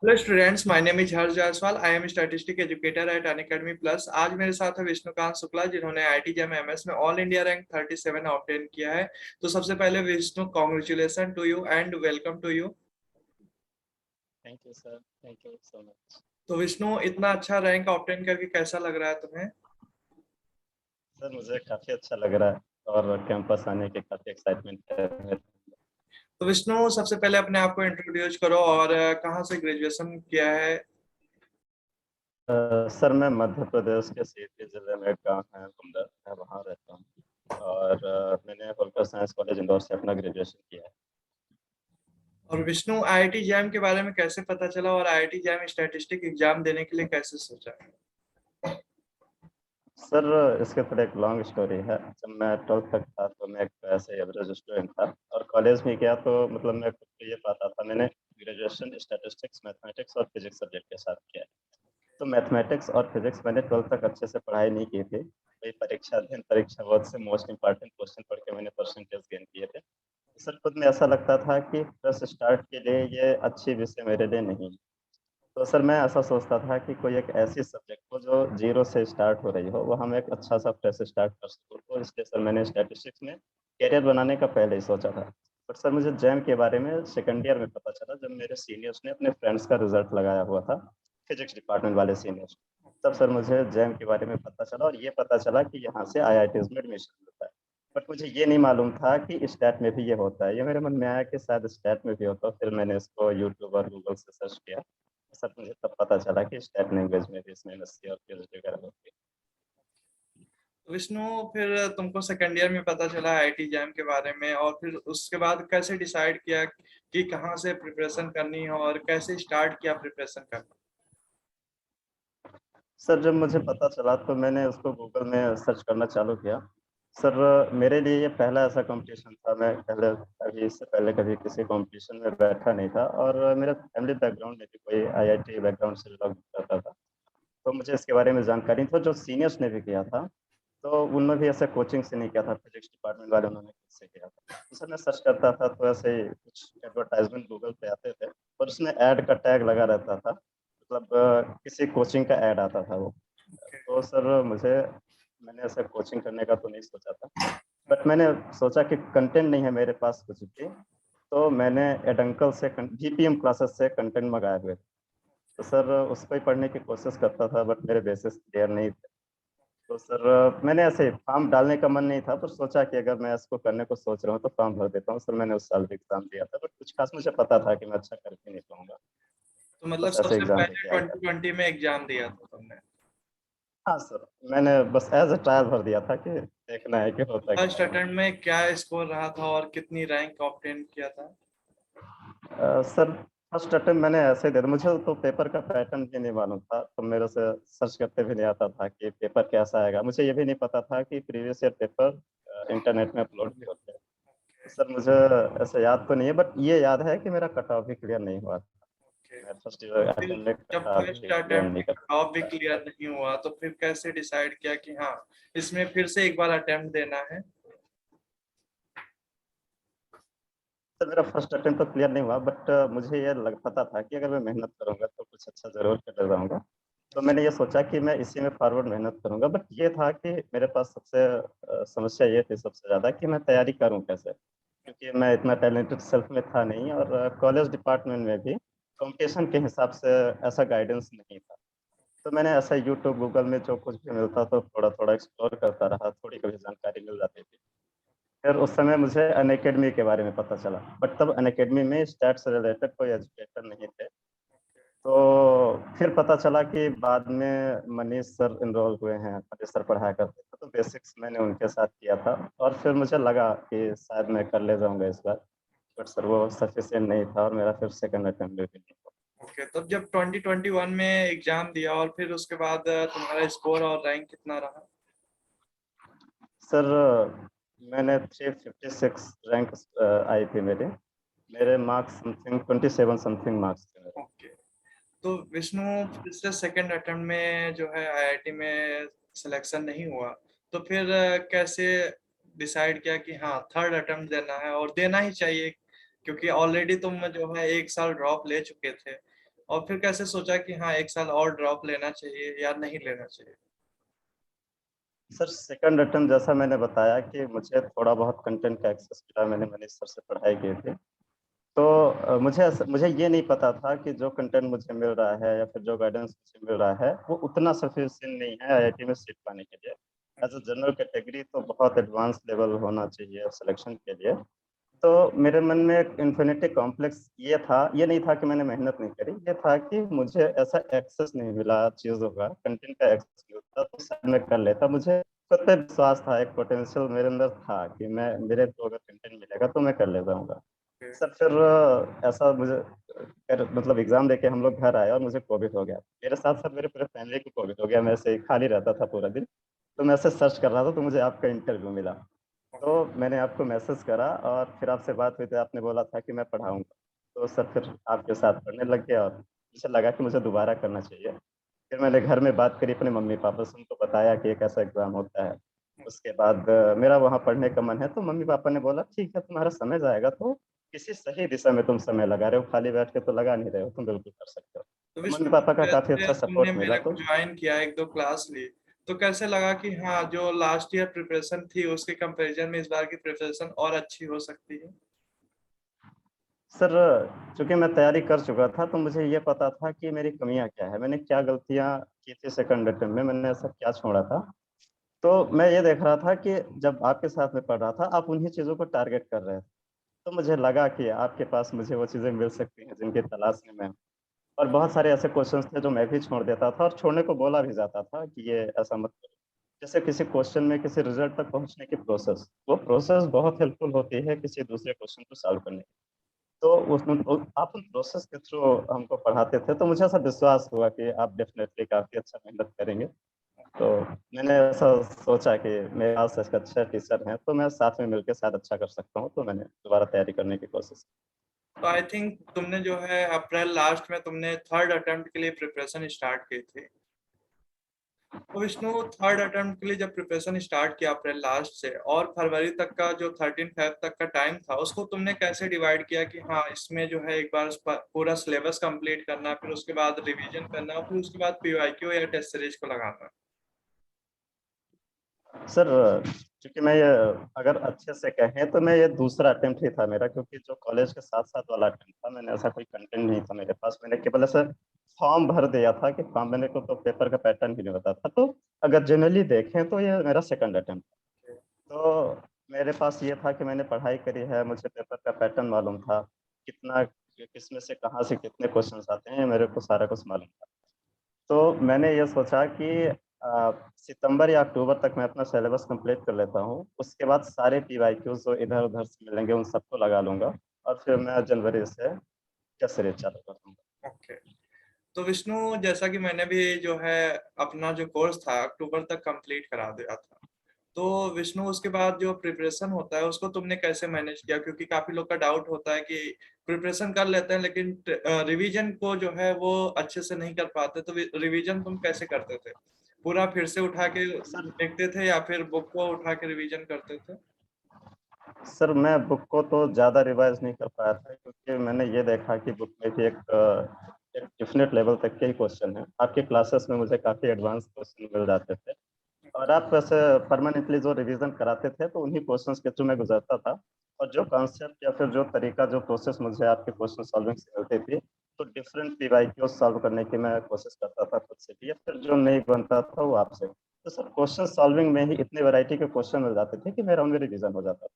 Hello students, my name is Harsh Jaiswal. I am statistic educator at Unacademy plus. आज मेरे साथ है विष्णुकांत शुक्ला, जिन्होंने आईआईटी जेम एमएस में ऑल इंडिया रैंक 37 ऑब्टेन किया है। तो सबसे पहले Vishnu, congratulation to you and welcome to you. Thank you sir, thank you so much. तो विष्णु, इतना अच्छा रैंक ऑब्टेन करके कैसा लग रहा है तुम्हें? सर मुझे काफ़ी अच्छा लग रहा है और कैंपस आने की काफ़ी एक्साइटमेंट है मेरे अंदर। तो विष्णु, सबसे पहले अपने आप को इंट्रोड्यूस करो और कहाँ से ग्रेजुएशन किया है? सर मैं मध्य प्रदेश के सीधी जिले में एक गाँव है गुमला, मैं वहाँ रहता हूँ और मैंने होलकर साइंस कॉलेज इंदौर से अपना ग्रेजुएशन किया है। और विष्णु, आईआईटी जेम के बारे में कैसे पता चला और आईआईटी जेम स्टैटिस्टिक एग्जाम देने के लिए कैसे सोचा? सर इसके थोड़ा एक लॉन्ग स्टोरी है। जब मैं 12th तक था तो मैं एक ऐसे एवरेज स्टूडेंट था और कॉलेज में गया तो मतलब मैं खुद को ये पाता था। मैंने ग्रेजुएशन स्टैटिस्टिक्स, मैथमेटिक्स और फिजिक्स सब्जेक्ट के साथ किया है। तो मैथमेटिक्स और फिजिक्स मैंने 12th तक अच्छे से पढ़ाई नहीं की थी। वही परीक्षा अध्ययन परीक्षा बहुत से मोस्ट इंपॉर्टेंट क्वेश्चन पढ़ के मैंने परसेंटेज गेन किए थे। सर खुद में ऐसा लगता था कि फ्रेश स्टार्ट के लिए ये अच्छी विषय मेरे लिए नहीं है। तो सर मैं ऐसा सोचता था कि कोई एक ऐसी सब्जेक्ट हो जो जीरो से स्टार्ट हो रही हो, वो हम एक अच्छा सा फ्रेश स्टार्ट कर सकूँ। तो इसलिए सर मैंने स्टैटिस्टिक्स में करियर बनाने का पहले ही सोचा था। बट सर मुझे जैम के बारे में सेकंड ईयर में पता चला, जब मेरे सीनियर्स ने अपने फ्रेंड्स का रिजल्ट लगाया हुआ था, फिजिक्स डिपार्टमेंट वाले सीनियर्स। तब सर मुझे जैम के बारे में पता चला और ये पता चला कि यहाँ से आईआईटीज में एडमिशन मिलता है। बट मुझे ये नहीं मालूम था कि स्टैट में भी ये होता है। ये मेरे मन में आया कि शायद स्टैट में भी होता है। फिर मैंने इसको यूट्यूब और गूगल से सर्च किया। सर मुझे तब पता चला कि स्टेट लैंग्वेज में भी इसमें एमएससी और पीएचडी वगैरह होती है। विष्णु, फिर तुमको सेकेंड ईयर में पता चला आईआईटी जैम के बारे में, और फिर उसके बाद कैसे डिसाइड किया कि कहाँ से प्रिपरेशन करनी है और कैसे स्टार्ट किया प्रिपरेशन करना? सर जब मुझे पता चला तो मैंने उसको गूगल में सर्च करना चालू किया। सर मेरे लिए ये पहला ऐसा कंपटीशन था। मैं पहले अभी इससे पहले कभी किसी कंपटीशन में बैठा नहीं था और मेरा फैमिली बैकग्राउंड में भी कोई आईआईटी बैकग्राउंड से बिलोंग करता था। तो मुझे इसके बारे में जानकारी नहीं था। जो सीनियर्स ने भी किया था तो उनमें भी ऐसे कोचिंग से नहीं किया था, फिजिक्स डिपार्टमेंट वाले उन्होंने खुद से किया था। तो सर मैं सर्च करता था तो ऐसे ही कुछ एडवर्टाइजमेंट गूगल पे आते थे और उसमें ऐड का टैग लगा रहता था। मतलब किसी कोचिंग का ऐड आता था वो। तो सर मैंने ऐसा कोचिंग करने का तो नहीं सोचा था। बट मैंने सोचा कि कंटेंट नहीं है मेरे पास कुछ भी। तो मैंने एडंकल से जीपीएम क्लासेस से कंटेंट मंगाए हुए थे। तो सर उस पर पढ़ने की कोशिश करता था बट मेरे बेसिस क्लियर नहीं थे। तो सर मैंने ऐसे फॉर्म डालने का मन नहीं था, पर सोचा कि अगर मैं इसको करने को सोच रहा हूँ तो फॉर्म भर देता हूँ। सर मैंने उस साल भी एग्जाम दिया था बट कुछ खास मुझे पता था कि मैं अच्छा कर भी नहीं पाऊंगा। तो मतलब बस ऐसे सबसे एग्जाम दे पहले के आ गया। 2020 में एग्जाम दिया था तुमने? हाँ सर, मैंने बस एज अ ट्रायल भर दिया था कि देखना है कि होता क्या फर्स्ट है। अटेम्प्ट में क्या स्कोर रहा था और कितनी रैंक ऑब्टेन किया था? सर फर्स्ट अटेम्प्ट मैंने ऐसे ही दे दिया। मुझे तो पेपर का पैटर्न भी नहीं मालूम था, तो मेरे से सर्च करते भी नहीं आता था कि पेपर कैसा आएगा। मुझे ये भी नहीं पता था कि प्रीवियस ईयर पेपर इंटरनेट में अपलोड भी होते हैं। तो सर मुझे ऐसे याद तो नहीं है, बट ये याद है कि मेरा कट ऑफ भी क्लियर नहीं हुआ था। ओके। मैं फर्स्ट तो ईयर फिर अटेम्प्ट में कट जब ऑफ फर्स्ट भी क्लियर अटेम्प्ट नहीं में कर कट ऑफ भी पाया। क्लियर नहीं हुआ तो फिर कैसे डिसाइड किया कि हाँ, इसमें फिर से एक बार अटेम्प्ट देना है? सर मेरा फर्स्ट अटेम्प्ट तो क्लियर नहीं हुआ, बट मुझे ये लग पता था कि अगर मैं मेहनत करूंगा तो कुछ अच्छा ज़रूर कर जाऊंगा। तो मैंने ये सोचा कि मैं इसी में फॉरवर्ड मेहनत करूंगा। बट ये था कि मेरे पास सबसे समस्या ये थी सबसे ज़्यादा कि मैं तैयारी करूं कैसे, क्योंकि मैं इतना टैलेंटेड सेल्फ में था नहीं और कॉलेज डिपार्टमेंट में भी कंपटीशन के हिसाब से ऐसा गाइडेंस नहीं था। तो मैंने ऐसा यूट्यूब गूगल में जो कुछ भी मिलता तो थोड़ा थोड़ा एक्सप्लोर करता रहा, थोड़ी कभी जानकारी मिल जाती थी। फिर उस समय मुझे अनअकैडमी के बारे में पता चला, बट तब अनअकैडमी में स्टैट से रिलेटेड कोई एजुकेटर नहीं थे। तो फिर पता चला कि बाद में मनीष सर इनरोल हुए हैं, मनीष सर पढ़ाया करते थे, तो बेसिक्स मैंने उनके साथ किया था। और फिर मुझे लगा कि शायद मैं कर ले जाऊंगा इस बार। बट सर वो सफिशिएंट नहीं था और मेरा फिर सेकंड अटेम्प्ट भी नहीं हुआ। ओके, तब जब 2021 में एग्जाम दिया और फिर उसके बाद तुम्हारा स्कोर और रैंक कितना रहा? सर मैंने 356 रैंक आई थी मेरे मेरे मार्क्स समथिंग 27 समथिंग मार्क्स थे मेरे। ओके। तो विष्णु, फिर से सेकंड अटेम्प्ट में जो है आईआईटी में सिलेक्शन नहीं हुआ, तो फिर कैसे डिसाइड किया कि हाँ, थर्ड अटेम्प्ट देना है और देना ही चाहिए, क्योंकि ऑलरेडी तुम जो है एक साल ड्रॉप ले चुके थे। और फिर कैसे सोचा कि हाँ 1 साल और ड्रॉप लेना चाहिए या नहीं लेना चाहिए? सर सेकंड अटेम्प्ट जैसा मैंने बताया कि मुझे थोड़ा बहुत कंटेंट का एक्सेस मिला, मैंने मनीष सर से पढ़ाई की थी। तो मुझे ये नहीं पता था कि जो कंटेंट मुझे मिल रहा है या फिर जो गाइडेंस मुझे मिल रहा है वो उतना सफिशिएंट नहीं है आईआईटी में सीट पाने के लिए। एज अ जनरल कैटेगरी तो बहुत एडवांस लेवल होना चाहिए सिलेक्शन के लिए। तो मेरे मन में एक इन्फिनिटी कॉम्प्लेक्स ये था, ये नहीं था कि मैंने मेहनत नहीं करी, ये था कि मुझे ऐसा एक्सेस नहीं मिला चीज़ों का, कंटेंट का एक्सेस मिलता तो शायद मैं कर लेता। मुझे खुद पे विश्वास था, एक पोटेंशियल मेरे अंदर था कि मैं मेरे को अगर कंटेंट मिलेगा तो मैं कर ले जाऊंगा। सर फिर ऐसा मुझे मतलब एग्जाम देके हम लोग घर आए और मुझे कोविड हो गया। मेरे साथ साथ मेरे पूरे फैमिली को कोविड हो गया, मैं ऐसे ही खाली रहता था पूरा दिन। तो मैं ऐसे सर्च कर रहा था तो मुझे आपका इंटरव्यू मिला। तो मैंने आपको मैसेज करा और फिर आपसे बात हुई थी, आपने बोला था कि मैं पढ़ाऊंगा। तो सर फिर आपके साथ पढ़ने लग गया और मुझे लगा कि मुझे दोबारा करना चाहिए। फिर मैंने घर में बात करी अपने मम्मी पापा से, उनको बताया कि एक ऐसा एग्ज़ाम होता है। उसके बाद मेरा वहाँ पढ़ने का मन है, तो मम्मी पापा ने बोला ठीक है तुम्हारा समय जाएगा तो किसी सही दिशा में तुम समय लगा रहे हो, खाली बैठ के तो लगा नहीं रहे हो, तुम बिल्कुल कर सकते हो। तो तो मम्मी विष्णु, पापा का काफ़ी जैसे अच्छा तुमने सपोर्ट मिला मेरे को तो। ज्वाइन किया, 1-2 क्लास ली, तो कैसे लगा कि हाँ जो लास्ट ईयर प्रिपरेशन थी उसके कंपैरिजन में इस बार की प्रिपरेशन और अच्छी हो सकती है? सर चूंकि मैं तैयारी कर चुका था तो मुझे ये पता था कि मेरी कमियां क्या है, मैंने क्या गलतियां की थी सेकंड अटेम्प्ट में, मैंने ऐसा क्या छोड़ा था। तो मैं ये देख रहा था कि जब आपके साथ में पढ़ रहा था आप उन्हीं चीज़ों को टारगेट कर रहे थे। तो मुझे लगा कि आपके पास मुझे वो चीज़ें मिल सकती हैं जिनकी तलाश में मैं हूं। और बहुत सारे ऐसे क्वेश्चंस थे जो मैं भी छोड़ देता था और छोड़ने को बोला भी जाता था कि ये ऐसा मत करो। जैसे किसी क्वेश्चन में किसी रिजल्ट तक पहुंचने की प्रोसेस, वो प्रोसेस बहुत हेल्पफुल होती है किसी दूसरे क्वेश्चन को सॉल्व करने में। तो आप उन प्रोसेस के थ्रू हमको पढ़ाते थे तो मुझे ऐसा विश्वास हुआ कि आप डेफिनेटली काफ़ी अच्छा मेहनत करेंगे। तो मैंने ऐसा सोचा कि मेरे पास एक अच्छा टीचर हैं तो मैं साथ में मिलकर शायद अच्छा कर सकता हूँ, तो मैंने दोबारा तैयारी करने की कोशिश तो आई थिंक तुमने जो है अप्रैल लास्ट में तुमने थर्ड अटेम्प्ट के लिए प्रिपरेशन स्टार्ट की थी। तो विष्णु, थर्ड अटेम्प्ट के लिए जब प्रिपरेशन स्टार्ट किया अप्रैल लास्ट से, और फरवरी तक का जो 13 फेब तक का टाइम था उसको तुमने कैसे डिवाइड किया कि हाँ इसमें जो है एक बार पूरा सिलेबस कंप्लीट करना है, फिर उसके बाद रिवीजन करना है, फिर उसके बाद पीवाईक्यू या टेस्ट सीरीज को लगाना है? सर क्योंकि मैं ये अगर अच्छे से कहें तो मैं ये दूसरा अटेम्प्ट ही था मेरा, क्योंकि जो कॉलेज के साथ साथ वाला अटेम्प्ट था मैंने ऐसा कोई कंटेंट नहीं था मेरे पास, मैंने केवल ऐसा फॉर्म भर दिया था कि फॉर्म मैंने को तो पेपर का पैटर्न भी नहीं पता था। तो अगर जनरली देखें तो ये मेरा सेकंड अटेम्प्ट। तो मेरे पास ये था कि मैंने पढ़ाई करी है, मुझे पेपर का पैटर्न मालूम था, कितना किसमें से कहाँ से कितने क्वेश्चंस आते हैं मेरे को सारा कुछ मालूम था। तो मैंने ये सोचा कि सितंबर या अक्टूबर तक मैं अपना सिलेबस कंप्लीट कर लेता हूँ, उसके बाद सारे पीवाईक्यूज जो इधर उधर से मिलेंगे उन सबको लगा लूंगा और फिर मैं जनवरी से टेस्ट सीरीज चालू कर दूंगा। ओके। तो विष्णु, जैसा कि मैंने भी जो है अपना जो कोर्स था अक्टूबर तक कंप्लीट करा दिया था, तो विष्णु उसके बाद जो प्रिपरेशन होता है उसको तुमने कैसे मैनेज किया? क्योंकि काफी लोग का डाउट होता है कि प्रिपरेशन कर लेते हैं लेकिन रिवीजन को जो है वो अच्छे से नहीं कर पाते, तो रिवीजन तुम कैसे करते थे? पूरा फिर से उठा के सर देखते थे या फिर बुक को उठा के रिवीजन करते थे? सर मैं बुक को तो ज़्यादा रिवाइज नहीं कर पाया था, क्योंकि मैंने ये देखा कि बुक में भी एक डेफिनेट लेवल तक के ही क्वेश्चन है। आपके क्लासेस में मुझे काफ़ी एडवांस क्वेश्चन मिल जाते थे और आप वैसे परमानेंटली जो रिवीजन कराते थे तो उन्हीं क्वेश्चंस के थ्रू मैं गुजरता था। और जो कॉन्सेप्ट या फिर जो तरीका जो प्रोसेस मुझे आपके क्वेश्चन सॉल्विंग से मिलती थी, तो डिफरेंट पीवाईक्यू सॉल्व करने की मैं कोशिश करता था खुद से भी, या फिर जो नहीं बनता था वो आपसे। तो सर क्वेश्चन सॉल्विंग में ही इतने वैरायटी के क्वेश्चन मिल जाते थे कि मेरा उनमें रिवीजन हो जाता था।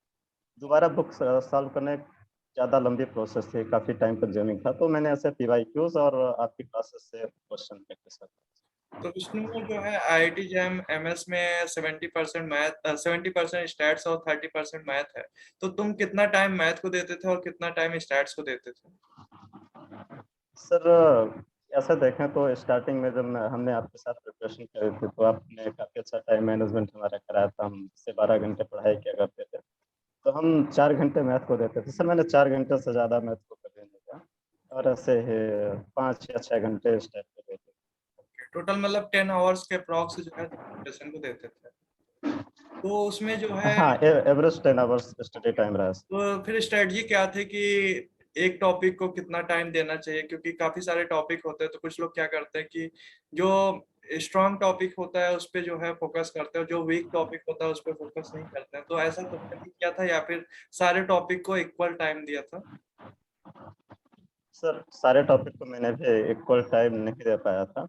दोबारा बुक सॉल्व करने ज़्यादा लंबी प्रोसेस थी, काफ़ी टाइम कंज्यूमिंग था, तो मैंने ऐसे पीवाईक्यूज और आपकी क्लासेस से क्वेश्चन प्रैक्टिस करता। तो विष्णु जो है आईआईटी जैम एमएस में 70% मैथ, 70% स्टैट्स और 30% मैथ है, तो तुम कितना टाइम मैथ को देते थे और कितना टाइम स्टैट्स को देते थे? सर ऐसा देखें तो स्टार्टिंग में जब हमने आपके साथ प्रिपरेशन करी थी तो आपने काफ़ी अच्छा टाइम मैनेजमेंट हमारा कराया था, हम से 12 घंटे पढ़ाई किया करते थे। तो हम 4 घंटे मैथ को देते थे सर, मैंने 4 घंटे से ज़्यादा मैथ को कभी नहीं दिया। और ऐसे ही 5 या 6 घंटे स्टेट को देते टोटल मतलब 10 आवर्स के अप्रॉक्स जो है प्रिपरेशन को देते थे। तो उसमें जो थे। है, हाँ एवरेज 10 आवर्स स्टडी टाइम रहा है सर। तो फिर स्ट्रेटजी क्या थी कि एक टॉपिक को कितना टाइम देना चाहिए, क्योंकि काफी सारे टॉपिक होते हैं, तो कुछ लोग क्या करते हैं कि जो स्ट्रॉन्ग टॉपिक होता है उस पे जो है फोकस करते हैं, जो वीक टॉपिक होता है उस पे फोकस नहीं करते हैं। तो ऐसा तुमने भी किया था या फिर सारे टॉपिक को इक्वल टाइम दिया था? सर सारे टॉपिक को मैंने भी इक्वल टाइम नहीं दे पाया था।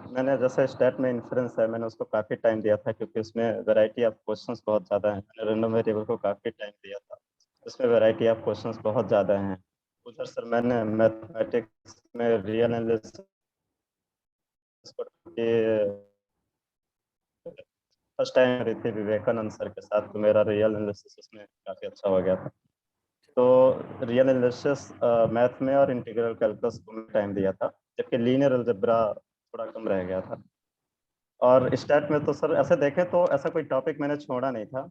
मैंने जैसे स्टेट में इन्फ्रेंस है, मैंने उसको काफ़ी टाइम दिया था क्योंकि उसमें वैरायटी ऑफ क्वेश्चंस बहुत ज़्यादा हैं। मैंने रैंडम वेरिएबल को काफ़ी टाइम दिया था, उसमें वैरायटी ऑफ क्वेश्चंस बहुत ज़्यादा हैं। उधर सर मैंने मैथमेटिक्स में रियल एनालिसिस के फर्स्ट टाइम रही थी विवेकानंद सर के साथ, तो मेरा रियल एनालिसिस उसमें काफ़ी अच्छा हो गया था। तो रियल एनालिसिस मैथ में और इंटीग्रल कैलकुलस को मैं टाइम दिया था, जबकि लीनियर अलजेब्रा थोड़ा कम रह गया था। और स्टैट में तो सर ऐसे देखें तो ऐसा कोई टॉपिक मैंने छोड़ा नहीं था,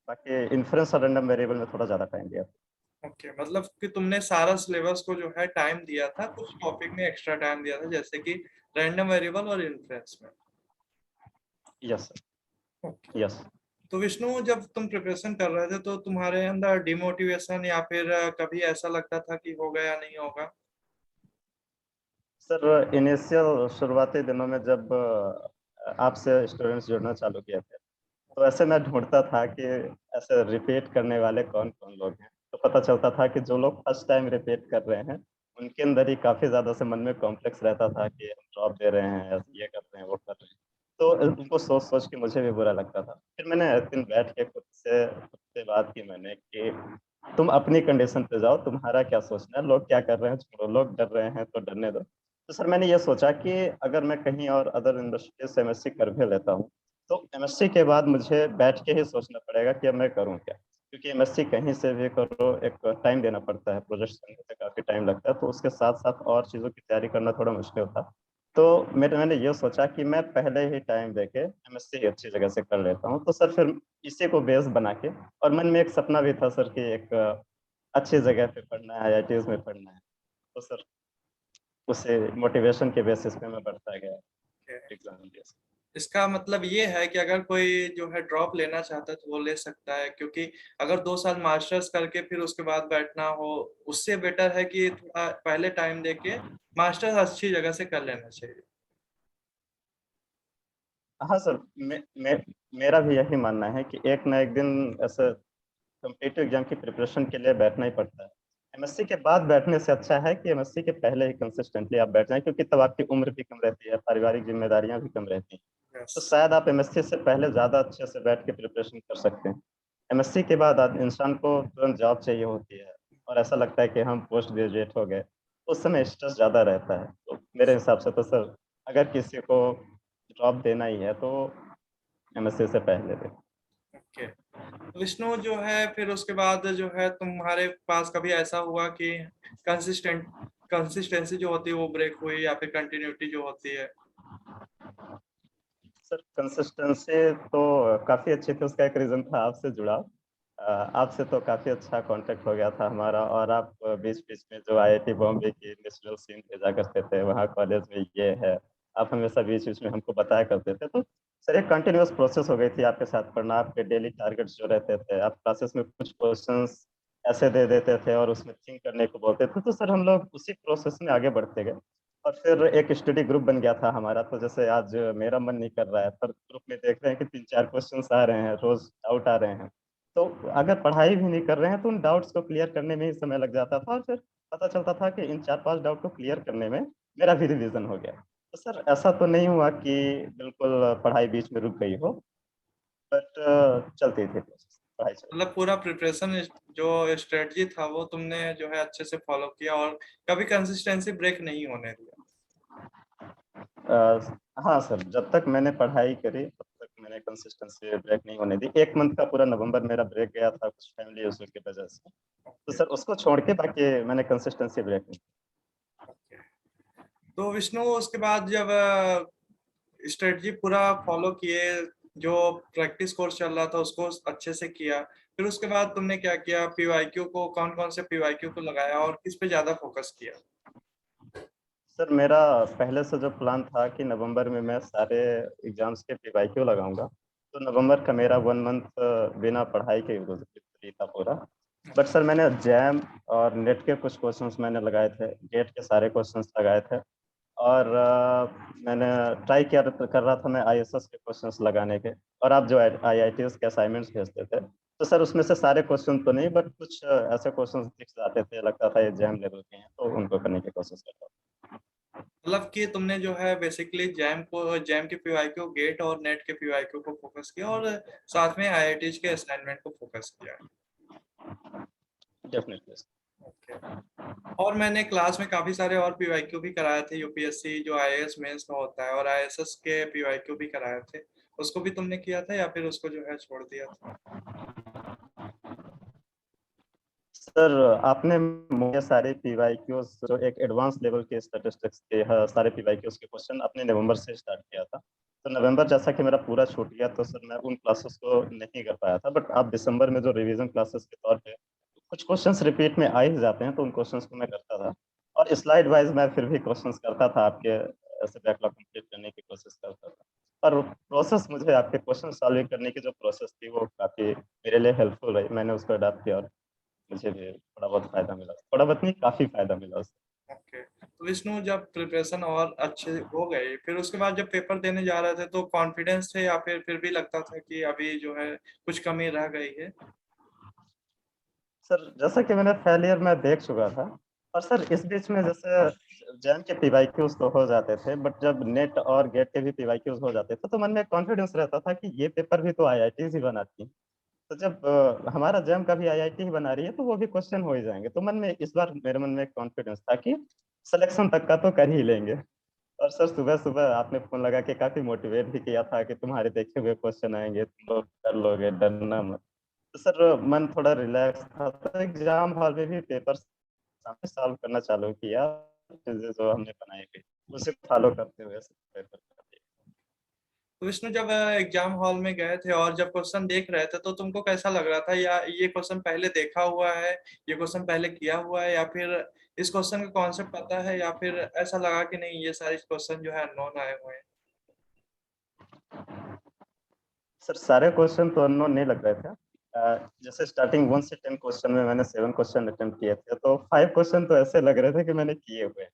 बाकी इन्फ्रेंस और रैंडम वेरिएबल में थोड़ा ज़्यादा टाइम दिया था। ओके, मतलब कि तुमने सारा सिलेबस को जो है टाइम दिया था, कुछ टॉपिक में एक्स्ट्रा टाइम दिया था, जैसे कि रैंडम वेरिएबल और इन्फ्रेंस में। Yes sir. ओके। यस तो विष्णु, जब तुम प्रिपरेशन कर रहे थे तो तुम्हारे अंदर डिमोटिवेशन या फिर कभी ऐसा लगता था कि होगा या नहीं होगा? सर, इनिशियल शुरुआती दिनों में जब आपसे स्टूडेंट्स जुड़ना चालू किए थे, तो ऐसे मैं ढूंढता था कि ऐसे रिपीट करने वाले कौन कौन लोग हैं। तो पता चलता था कि जो लोग फर्स्ट टाइम रिपीट कर रहे हैं, उनके अंदर ही काफ़ी ज़्यादा से मन में कॉम्प्लेक्स रहता था कि हम ड्रॉप दे रहे हैं, ये कर रहे हैं, वो कर रहे हैं। तो उनको सोच सोच के मुझे भी बुरा लगता था। फिर मैंने एक दिन बैठ के खुद से बात की मैंने कि तुम अपनी कंडीशन पे जाओ, तुम्हारा क्या सोचना है, लोग क्या कर रहे हैं छोड़ो, लोग डर रहे हैं तो डरने दो। तो सर मैंने ये सोचा कि अगर मैं कहीं और अदर यूनिवर्सिटी से एमएससी कर भी लेता हूँ, तो एमएससी के बाद मुझे बैठ के ही सोचना पड़ेगा कि अब मैं करूँ क्या। क्योंकि एमएससी कहीं से भी करो, एक टाइम देना पड़ता है, प्रोजेक्ट करने में काफ़ी टाइम लगता है, तो उसके साथ साथ और चीज़ों की तैयारी करना थोड़ा मुश्किल होता। तो मैंने ये सोचा कि मैं पहले ही टाइम देके एमएससी अच्छी जगह से कर लेता हूँ। तो सर फिर इसी को बेस बना के, और मन में एक सपना भी था सर कि एक अच्छी जगह पे पढ़ना है, आईआईटीज में पढ़ना है। तो सर उसे मोटिवेशन के बेसिस पे मैं बढ़ता गया, एग्जाम दिया। इसका मतलब ये है कि अगर कोई जो है ड्रॉप लेना चाहता है तो वो ले सकता है, क्योंकि अगर 2 साल मास्टर्स करके फिर उसके बाद बैठना हो, उससे बेटर है कि थोड़ा पहले टाइम देके मास्टर्स अच्छी जगह से कर लेना चाहिए। हाँ सर, मेरा भी यही मानना है कि एक ना एक दिन ऐसे कम्पिटिटिव एग्जाम की प्रिपरेशन के लिए बैठना ही पड़ता है। एमएससी के बाद बैठने से अच्छा है कि एमएससी के पहले ही कंसिस्टेंटली आप बैठ जाएं, क्योंकि तब आपकी उम्र भी कम रहती है, पारिवारिक जिम्मेदारियां भी कम रहती हैं। यस। तो शायद आप एमएससी से पहले ज़्यादा अच्छे से बैठ के प्रिपरेशन कर सकते हैं। एमएससी के बाद इंसान को तुरंत जॉब चाहिए होती है, और ऐसा लगता है कि हम पोस्ट ग्रेजुएट हो गए, उस समय स्ट्रेस ज़्यादा रहता है। तो मेरे हिसाब से तो सर, अगर किसी को जॉब देना ही है तो एमएससी से पहले दे। ओके। विष्णु जो है, फिर उसके बाद जो है तुम्हारे पास कभी ऐसा हुआ कि कंसिस्टेंट कंसिस्टेंसी जो होती है वो ब्रेक हुई, या फिर कंटिन्यूटी जो होती है? सर कंसिस्टेंसी तो काफ़ी अच्छी थी, उसका एक रीज़न था आपसे जुड़ाव। आपसे तो काफ़ी अच्छा कांटेक्ट हो गया था हमारा, और आप बीच बीच में जो आईआईटी बॉम्बे की नेशनल सीन भेजा करते थे, वहाँ कॉलेज में ये है, आप हमेशा बीच बीच में हमको बताया करते थे। तो सर एक कंटिन्यूअस प्रोसेस हो गई थी आपके साथ पढ़ना। आपके डेली टारगेट्स जो रहते थे, आप क्लासेस में कुछ क्वेश्चंस ऐसे दे देते थे और उसमें थिंक करने को बोलते थे, तो सर हम लोग उसी प्रोसेस में आगे बढ़ते गए। और फिर एक स्टडी ग्रुप बन गया था हमारा। तो जैसे आज मेरा मन नहीं कर रहा है, पर ग्रुप में देख रहे हैं कि 3-4 क्वेश्चंस आ रहे हैं, रोज डाउट आ रहे हैं, तो अगर पढ़ाई भी नहीं कर रहे हैं तो उन डाउट्स को क्लियर करने में ही समय लग जाता था। और फिर पता चलता था कि इन 4-5 डाउट को क्लियर करने में मेरा भी रिवीजन हो गया। तो सर ऐसा तो नहीं हुआ कि बिल्कुल पढ़ाई बीच में रुक गई हो, बट चलती थी प्रोसेस, पढ़ाई चलती। मतलब पूरा प्रिपरेशन जो स्ट्रेटजी था वो तुमने जो है अच्छे से फॉलो किया, और कभी कंसिस्टेंसी ब्रेक नहीं होने दिया? हाँ सर, जब तक मैंने पढ़ाई करी तब तक मैंने कंसिस्टेंसी ब्रेक नहीं होने दी। 1 मंथ का पूरा नवंबर मेरा ब्रेक गया था कुछ फैमिली इशू की वजह से। तो ओके। सर उसको छोड़ के बाकी मैंने कंसिस्टेंसी ब्रेक नहीं। ओके। तो विष्णु, उसके बाद जब स्ट्रेटजी पूरा फॉलो किए, जो प्रैक्टिस कोर्स चल रहा था उसको अच्छे से किया, फिर उसके बाद तुमने क्या किया? पीवाईक्यू को, कौन कौन से पीवाईक्यू को लगाया और किस पे ज्यादा फोकस किया? सर मेरा पहले से जो प्लान था कि नवंबर में मैं सारे एग्जाम्स के पीवाईक्यू लगाऊंगा, तो नवंबर का मेरा 1 मंथ बिना पढ़ाई के गुजरी था पूरा। बट सर मैंने जैम और नेट के कुछ क्वेश्चंस मैंने लगाए थे, गेट के सारे क्वेश्चंस लगाए थे। और मैंने ट्राई किया कर रहा था मैं आईएसएस के क्वेश्चंस लगाने के। और आप जो आईआईटीएस के असाइनमेंट्स भेजते थे, तो सर उसमें से सारे क्वेश्चन तो नहीं, बट कुछ ऐसे क्वेश्चंस दिख जाते थे, लगता था ये जैम लेवल के हैं, तो उनको करने की कोशिश करता मतलब कि तुमने जो है बेसिकली जैम के पीवाईक्यू, गेट और नेट के पीवाईक्यू को फोकस किया और साथ में आईआईटीज के असाइनमेंट को फोकस किया। था। डेफिनेटली। ओके। और मैंने क्लास में काफी सारे और पीवाईक्यू भी कराए थे, यूपीएससी जो आईएएस मेंस का होता है, और आईएसएस के पीवाईक्यू भी कराए थे। उसको भी तुमने किया था या फिर उसको जो है छोड़ दिया था? सर आपने मुझे सारे पीवाईक्यूज जो एक एडवांस लेवल के स्टैटिस्टिक्स के सारे पीवाईक्यूज के क्वेश्चन अपने नवंबर से स्टार्ट किया था। तो नवंबर जैसा कि मेरा पूरा छूट गया, तो सर मैं उन क्लासेस को नहीं कर पाया था। बट आप दिसंबर में जो रिवीजन क्लासेस के तौर पे कुछ क्वेश्चंस रिपीट में आ ही जाते हैं, तो उन क्वेश्चंस को मैं करता था। और स्लाइड वाइज मैं फिर भी क्वेश्चंस करता था, आपके ऐसे बैकलॉग कंप्लीट करने की कोशिश करता था। और प्रोसेस, मुझे आपके क्वेश्चन सॉल्व करने की जो प्रोसेस थी वो काफ़ी मेरे लिए हेल्पफुल रही। मैंने उसको अडॉप्ट किया और मुझे भी थोड़ा बहुत फायदा मिला, थोड़ा बहुत नहीं, काफी फायदा मिला उससे। ओके। तो विष्णु, जब प्रिपरेशन और अच्छे हो गए, फिर उसके बाद जब पेपर देने जा रहे थे तो कॉन्फिडेंस थे या फिर भी लगता था कि अभी जो है कुछ कमी रह गई है? सर जैसा कि मैंने फेलियर में देख चुका था। और सर इस बीच में जैसे जैम के पीवाईक्यूज तो हो जाते थे, बट जब नेट और गेट के भी पीवाईक्यूज हो जाते थे, तो मन में कॉन्फिडेंस रहता था कि ये पेपर भी तो आईआईटी ही बनाती है। तो जब हमारा जैम का भी आईआईटी ही बना रही है, तो वो भी क्वेश्चन हो ही जाएंगे। तो मन में इस बार मेरे मन में एक कॉन्फिडेंस था कि सिलेक्शन तक का तो कर ही लेंगे। और सर सुबह सुबह आपने फोन लगा के काफी मोटिवेट भी किया था कि तुम्हारे देखे हुए क्वेश्चन आएंगे, तुम लोग कर लोगे, डरना मत। तो सर मन थोड़ा रिलैक्स था, तो एग्जाम हॉल में भी पेपर सामने सॉल्व करना चालू किया। चीजें जो हमने बनाई थी उसे फॉलो करते हुए पेपर कर दिया। तो विष्णु, जब एग्जाम हॉल में गए थे और जब क्वेश्चन देख रहे थे तो तुमको कैसा लग रहा था? या ये क्वेश्चन पहले देखा हुआ है, ये क्वेश्चन पहले किया हुआ है, या फिर इस क्वेश्चन का कॉन्सेप्ट पता है, या फिर ऐसा लगा कि नहीं ये सारे क्वेश्चन जो है अननोन आए हुए हैं? सर सारे क्वेश्चन तो अननोन नहीं लग रहे थे। जैसे स्टार्टिंग 1 से 10 क्वेश्चन में मैंने 7 क्वेश्चन अटेम्प्ट किए थे, तो 5 क्वेश्चन तो ऐसे लग रहे थे कि मैंने किए हुए हैं।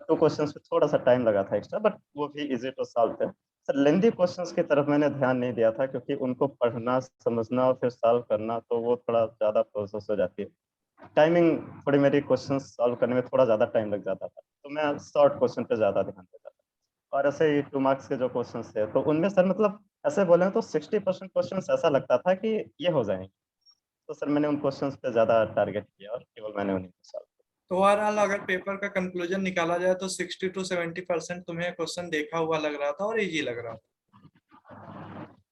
2 क्वेश्चन पे थोड़ा सा टाइम लगा था एक्स्ट्रा, बट वो भी इजी टू सॉल्व थे। सर लेंदी क्वेश्चंस की तरफ मैंने ध्यान नहीं दिया था, क्योंकि उनको पढ़ना, समझना और फिर सॉल्व करना, तो वो थोड़ा ज़्यादा प्रोसेस हो जाती है। टाइमिंग थोड़ी मेरी क्वेश्चन सॉल्व करने में थोड़ा ज़्यादा टाइम लग जाता था, तो मैं शॉर्ट क्वेश्चन पे ज़्यादा ध्यान देता था। और ऐसे ही 2 मार्क्स के जो क्वेश्चन थे, तो उनमें सर मतलब ऐसे बोले तो 60% क्वेश्चन ऐसा लगता था कि ये हो जाएंगे। तो सर मैंने उन क्वेश्चन पे ज़्यादा टारगेट किया और केवल मैंने उन्हीं को सॉल्व तो ओवरऑल अगर पेपर का कंक्लूजन निकाला जाए तो 60 to 70% तुम्हें क्वेश्चन देखा हुआ लग रहा था और इजी लग रहा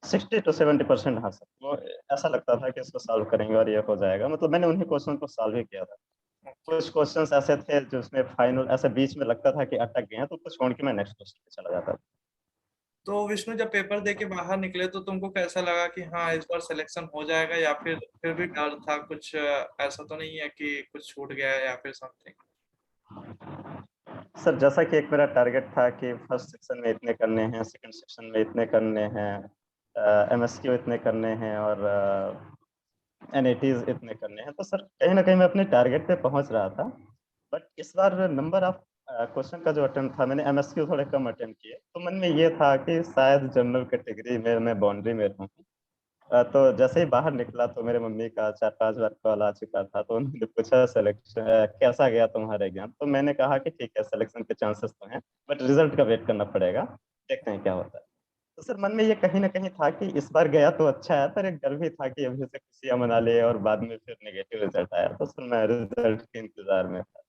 60 to 70%। हाँ सर, वो ऐसा लगता था कि इसको सॉल्व करेंगे और ये हो जाएगा। मतलब मैंने उन्हीं क्वेश्चन को सॉल्व ही किया था। था। कुछ क्वेश्चंस ऐसे थे जो उसमें फाइनल ऐसे बीच में लगता था कि अटक गए हैं, तो कुछ छोड़ के मैं नेक्स्ट क्वेश्चन पे चला जाता था। तो विष्णु, जब पेपर दे के बाहर निकले तो तुमको कैसा लगा कि हाँ इस बार सिलेक्शन हो जाएगा, या फिर भी डर था कुछ? ऐसा तो नहीं है कि कुछ छूट गया है या फिर समथिंग? सर जैसा कि एक मेरा टारगेट था कि फर्स्ट सेक्शन में इतने करने हैं, सेकंड सेक्शन में इतने करने हैं, एमएसक्यू इतने करने हैं और एनएटीज इतने करने हैं, तो सर कहीं ना कहीं मैं अपने टारगेट पे पहुंच रहा था। बट इस बार नंबर ऑफ क्वेश्चन का जो अटेम्प्ट था, मैंने एमएसक्यू थोड़े कम अटेम्प्ट किए, तो मन में ये था कि शायद जनरल कैटेगरी में मैं बाउंड्री में रहूँ। तो जैसे ही बाहर निकला तो मेरे मम्मी का 4-5 बार कॉल आ चुका था, तो उन्होंने पूछा सिलेक्शन कैसा गया तुम्हारा एग्जाम। तो मैंने कहा कि ठीक है, सिलेक्शन के चांसेस तो हैं, बट रिजल्ट का वेट करना पड़ेगा, देखते हैं क्या होता है। तो सर मन में ये कहीं ना कहीं था कि इस बार गया तो अच्छा है, पर एक डर भी था कि अभी से खुशियां मना ले और बाद में फिर नेगेटिव रिजल्ट आया। तो सर मैं रिजल्ट के इंतजार में था।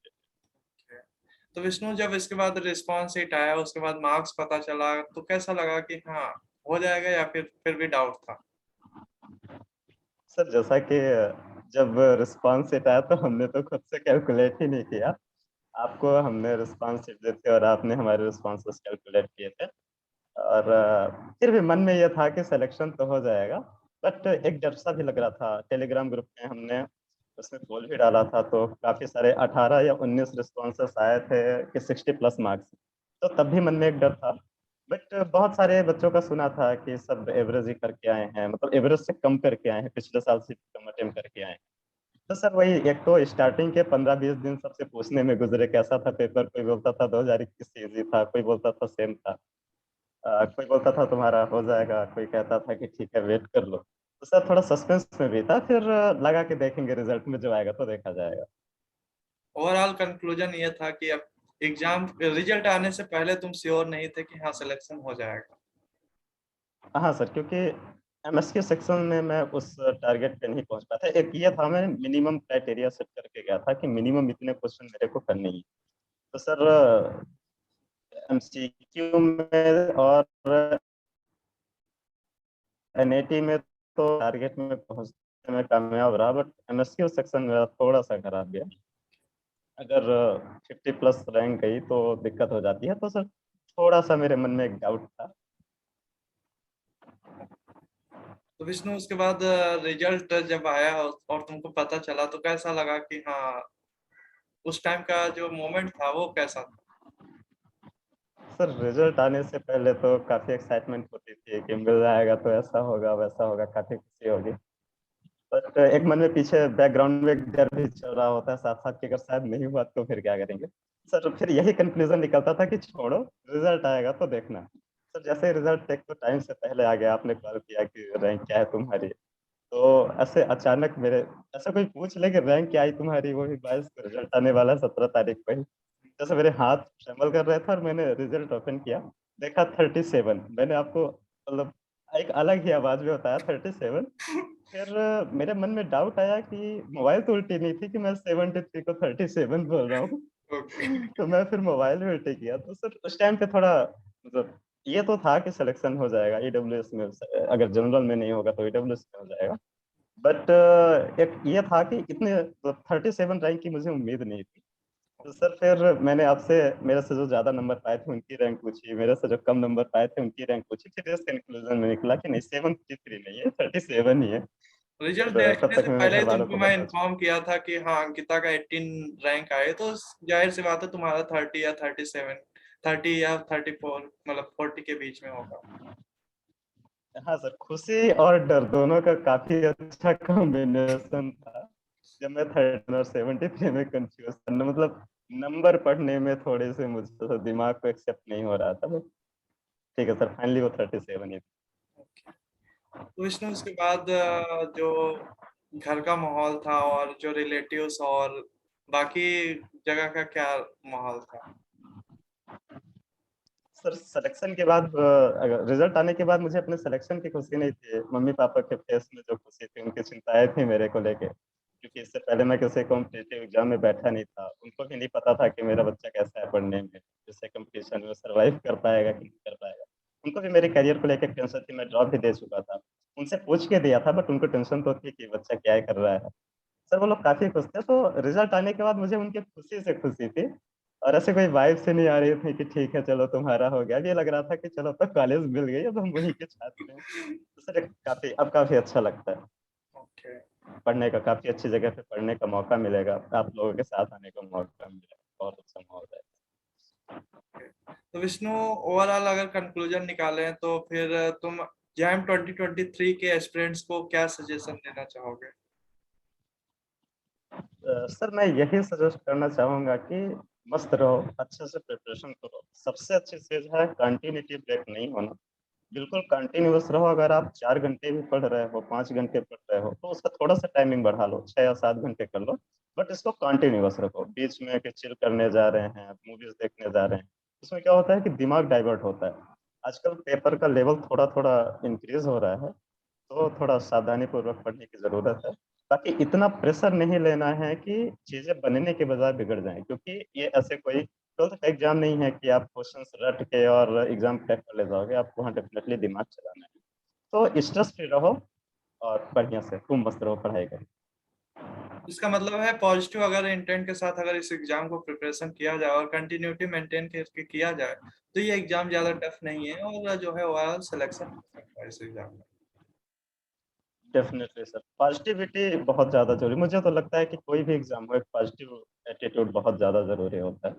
तो विष्णु, जब इसके बाद रिस्पॉन्स शीट आया, उसके बाद मार्क्स पता चला, तो कैसा लगा कि हाँ हो जाएगा, या फिर भी डाउट था? सर जैसा कि जब रिस्पॉन्स शीट आया, तो हमने तो खुद से कैलकुलेट ही नहीं किया। आपको हमने रिस्पॉन्स शीट दी थी और आपने हमारे रिस्पॉन्सेस कैलकुलेट किए थे। और फिर भी मन में ये था कि सिलेक्शन तो हो जाएगा, बट एक डर सा भी लग रहा था। टेलीग्राम ग्रुप में हमने उसमें पोल भी डाला था, तो काफी सारे 18 या 19 रिस्पॉन्सेस आए थे कि 60+ मार्क्स। तो तब भी मन में एक डर था। बट बहुत सारे बच्चों का सुना था कि सब एवरेज ही करके आए हैं, मतलब एवरेज से कम करके आए हैं, पिछले साल से कम अटेम्प्ट करके आए हैं। तो सर वही, एक तो स्टार्टिंग के 15-20 दिन सबसे पूछने में गुजरे कैसा था पेपर। कोई बोलता था 2021 इजी था, कोई बोलता था सेम था। कोई बोलता था तुम्हारा हो जाएगा, कोई कहता था कि ठीक है वेट कर लो। तो सर थोड़ा सस्पेंस में भी था, फिर लगा कि देखेंगे रिजल्ट में जो आएगा तो देखा जाएगा। ओवरऑल कंक्लूजन ये था कि अब एग्जाम रिजल्ट आने से पहले तुम श्योर नहीं थे कि हाँ सिलेक्शन हो जाएगा। हाँ सर, क्योंकि एमएसक्यू सेक्शन में मैं उस टारगेट पे नहीं पहुंच पाया था। एक ये था, मैं मिनिमम क्राइटेरिया सेट करके गया था कि मिनिमम इतने क्वेश्चन मेरे को करने ही। तो सर एमसीक्यू में और एनएटी में तो टारगेट में पहुंचने में कामयाब रहा, बट एमएसक्यू सेक्शन मेरा थोड़ा सा खराब गया। अगर 50+ रैंक गई तो दिक्कत हो जाती है। तो सर थोड़ा सा मेरे मन में एक डाउट था। तो विष्णु उसके बाद रिजल्ट जब आया और तुमको पता चला तो कैसा लगा कि हाँ उस टाइम का जो मोमेंट था वो कैसा था? सर रिजल्ट आने से पहले तो काफी एक्साइटमेंट होती थी कि मिल जाएगा तो ऐसा होगा वैसा होगा, काफी खुशी होगी। बट एक मन में पीछे बैकग्राउंड में एक डर भी चल रहा होता है साथ साथ कि अगर शायद नहीं हुआ तो फिर क्या करेंगे। सर फिर यही कंक्लूजन निकलता था कि छोड़ो, रिजल्ट आएगा तो देखना। सर जैसे रिजल्ट एक तो टाइम से पहले आ गया, आपने कॉल किया कि रैंक क्या है तुम्हारी। तो ऐसे अचानक मेरे, ऐसा कोई पूछ ले कि रैंक क्या आई तुम्हारी, वो भी 22 को रिजल्ट आने वाला है 17 तारीख को ही। जैसे मेरे हाथ ट्रेमल कर रहे थे और मैंने रिजल्ट ओपन किया, देखा 37। मैंने आपको मतलब एक अलग ही आवाज में बताया 37। फिर मेरे मन में डाउट आया कि मोबाइल तो उल्टी नहीं थी कि मैं 73 को 37 बोल रहा हूँ। ओके। तो मैं फिर मोबाइल में उल्टी किया। तो सर उस टाइम पे थोड़ा मतलब ये तो था कि सिलेक्शन हो जाएगा ईडब्ल्यूएस में, अगर जनरल में नहीं होगा तो ईडब्ल्यूएस में हो जाएगा। बट एक ये था कि इतने 37 रैंक की मुझे उम्मीद नहीं थी। तो सर फिर मैंने आपसे, मेरे से जो ज्यादा नंबर पाए थे उनकी रैंक पूछी, मेरे से जो कम नंबर पाए थे उनकी रैंक पूछी, फिर इस कंक्लूजन में निकला कि नहीं 73 नहीं है 37 ही है। रिजल्ट फिर देखने तब से तक मैंने पहले घर ही वालों तुमको को मैं बता चुका। इन्फॉर्म किया था कि हाँ अंकिता का 18 रैंक आए तो जाहिर सी बात है तुम्हारा 30 या 37, 30 या 34 मतलब 40 के बीच में होगा। हाँ सर, खुशी और डर दोनों का काफी अच्छा कॉम्बिनेशन था। जब मैं 30 और 73 में कंफ्यूज था, मतलब नंबर पढ़ने में थोड़े से मुझे तो दिमाग को एक्सेप्ट नहीं हो रहा था, बट ठीक है सर, फाइनली वो 37 ही तो विष्णु उसके बाद जो घर का माहौल था और जो रिलेटिव्स और बाकी जगह का क्या माहौल था? सर सिलेक्शन के बाद अगर रिजल्ट आने के बाद मुझे अपने सिलेक्शन की खुशी नहीं थी, मम्मी पापा के फेस में जो खुशी थी, उनकी चिंताएं थी मेरे को लेके। क्योंकि इससे पहले मैं किसी कॉम्पिटिटिव एग्जाम में बैठा नहीं था, उनको भी नहीं पता था कि मेरा बच्चा कैसा है पढ़ने में, जैसे कंपटीशन में सर्वाइव कर पाएगा कि नहीं कर पाएगा। उनको भी मेरे करियर को लेकर टेंशन थी, मैं ड्रॉप भी दे चुका था। उनसे पूछ के दिया था, बट उनको टेंशन तो थी कि बच्चा क्या कर रहा है। सर वो लोग काफी खुश थे। तो रिजल्ट आने के बाद मुझे उनकी खुशी से खुशी थी, और ऐसे कोई वाइब से नहीं आ रही थी कि ठीक है चलो तुम्हारा हो गया। अब ये लग रहा था कि चलो तो कॉलेज मिल गई, अब हम वहीं के छात्र हैं। तो सर काफी, अब काफी अच्छा लगता है। ओके। पढ़ने का, काफी अच्छी जगह पे पढ़ने का मौका मिलेगा, आप लोगों के साथ आने का मौका मिलेगा, बहुत अच्छा माहौल है। तो विष्णु ओवरऑल अगर कंक्लूजन निकालें तो फिर तुम जैम 2023 के एस्पिरेंट्स को क्या सजेशन देना चाहोगे? सर मैं यही सजेस्ट करना चाहूंगा कि मस्त रहो, अच्छे से प्रिपरेशन करो। सबसे अच्छी चीज है कंटिन्यूटी ब्रेक नहीं होना। बिल्कुल कंटिन्यूअस रहो। अगर आप 4 घंटे भी पढ़ रहे हो, 5 घंटे पढ़ रहे हो, तो उसका थोड़ा सा टाइमिंग बढ़ा लो, 6 या 7 घंटे कर लो। बट इसको कंटिन्यूअस रखो। बीच में कि चिल करने जा रहे हैं, मूवीज देखने जा रहे हैं, इसमें क्या होता है कि दिमाग डाइवर्ट होता है। आजकल पेपर का लेवल थोड़ा थोड़ा इंक्रीज हो रहा है, तो थोड़ा सावधानी पूर्वक पढ़ने की जरूरत है। बाकी इतना प्रेशर नहीं लेना है कि चीजें बनने के बजाय बिगड़ जाएं, क्योंकि ये ऐसे कोई 12th का एग्जाम नहीं है कि आप क्वेश्चंस रट के और एग्जाम क्रैक कर ले जाओगे। आपको वहाँ डेफिनेटली दिमाग चलाना है। तो स्ट्रेस फ्री रहो और बढ़िया से खूब मस्त रहो, पढ़ाई करो। इसका मतलब है पॉजिटिव अगर इंटेंट के साथ अगर इस एग्जाम को प्रिपरेशन किया जाए और कंटिन्यूटी मेंटेन करके किया जाए तो ये एग्जाम ज्यादा टफ नहीं है और जो है ओवरऑल सिलेक्शन हो सकता है इस एग्जाम में। डेफिनेटली सर, पॉजिटिविटी बहुत ज़्यादा जरूरी, मुझे तो लगता है कि कोई भी एग्जाम हो एक पॉजिटिव एटीट्यूड बहुत ज़्यादा ज़रूरी होता है।